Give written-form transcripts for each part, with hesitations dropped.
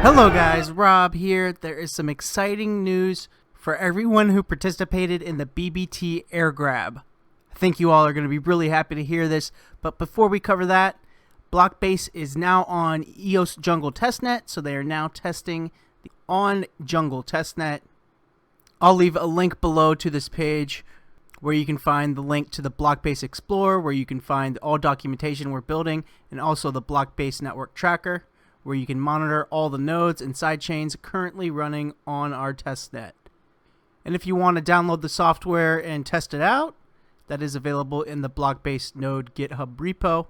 Hello guys, Rob here. There is some exciting news for everyone who participated in the BBT Airgrab. I think you all are going to be really happy to hear this, but before we cover that, Blockbase is now on EOS Jungle Testnet, so they are now testing on Jungle Testnet. I'll leave a link below to this page where you can find the link to the Blockbase Explorer, where you can find all documentation we're building, and also the Blockbase Network Tracker, where you can monitor all the nodes and sidechains currently running on our testnet. And if you want to download the software and test it out, that is available in the Blockbase node GitHub repo.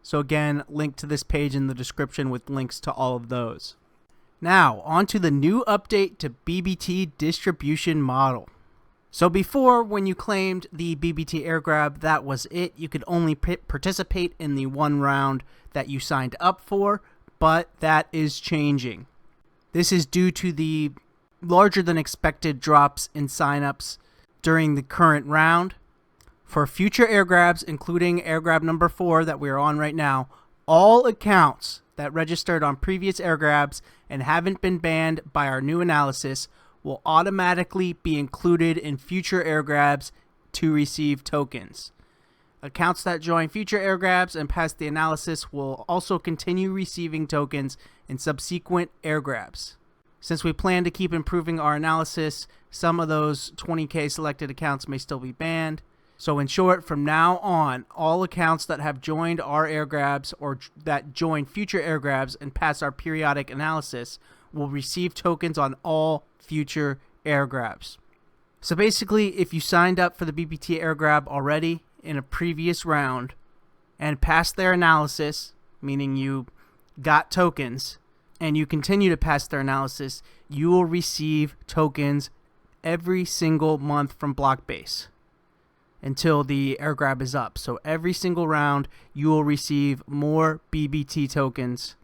So again, link to this page in the description with links to all of those. Now, on to the new update to BBT distribution model. So before, when you claimed the BBT Airgrab, that was it. You could only participate in the one round that you signed up for, but that is changing. This is due to the larger than expected drops in signups during the current round. For future airgrabs, including airgrab number 4 that we are on right now, all accounts that registered on previous airgrabs and haven't been banned by our new analysis will automatically be included in future airgrabs to receive tokens. Accounts that join future airgrabs and pass the analysis will also continue receiving tokens in subsequent airgrabs. Since we plan to keep improving our analysis, some of those 20K selected accounts may still be banned. So in short, from now on, all accounts that have joined our airgrabs or that join future airgrabs and pass our periodic analysis will receive tokens on all future airgrabs. So basically, if you signed up for the BBT Airgrab already in a previous round and passed their analysis, meaning you got tokens, and you continue to pass their analysis, you will receive tokens every single month from Blockbase until the Airgrab is up. So every single round, you will receive more BBT tokens,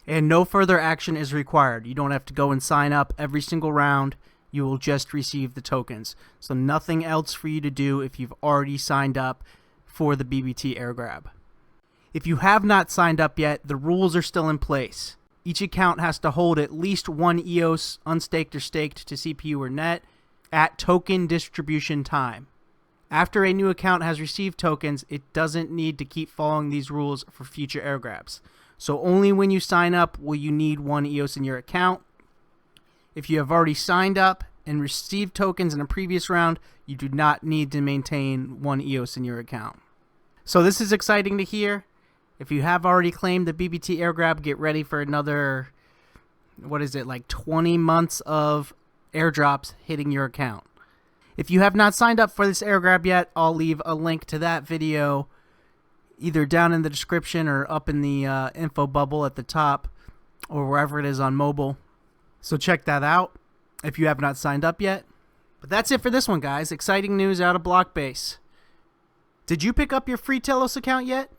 and no further action is required. You don't have to go and sign up every single round. You will just receive the tokens. So nothing else for you to do if you've already signed up for the BBT Airgrab. If you have not signed up yet, the rules are still in place. Each account has to hold at least one EOS unstaked or staked to CPU or net at token distribution time. After a new account has received tokens, it doesn't need to keep following these rules for future airgrabs. So only when you sign up will you need one EOS in your account. If you have already signed up and received tokens in a previous round, you do not need to maintain one EOS in your account. So this is exciting to hear. If you have already claimed the BBT Airgrab, get ready for another, like 20 months of airdrops hitting your account. If you have not signed up for this Airgrab yet, I'll leave a link to that video either down in the description or up in the info bubble at the top or wherever it is on mobile. So check that out if you have not signed up yet. But that's it for this one, guys. Exciting news out of Blockbase. Did you pick up your free Telos account yet?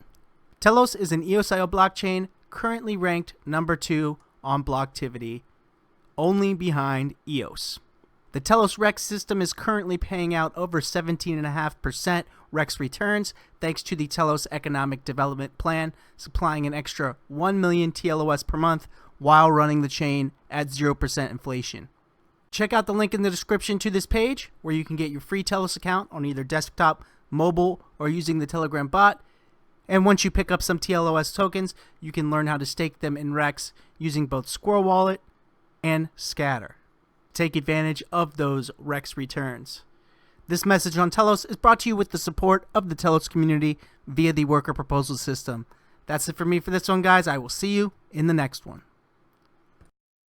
Telos is an EOS.io blockchain currently ranked number 2 on Blocktivity, only behind EOS. The Telos Rex system is currently paying out over 17.5% Rex returns thanks to the Telos Economic Development Plan, supplying an extra 1 million TLOS per month while running the chain at 0% inflation. Check out the link in the description to this page where you can get your free Telos account on either desktop, mobile, or using the Telegram bot. And once you pick up some TLOS tokens, you can learn how to stake them in Rex using both Squirrel Wallet and Scatter. Take advantage of those Rex returns. This message on Telos is brought to you with the support of the Telos community via the worker proposal system. That's it for me for this one, guys. I will see you in the next one.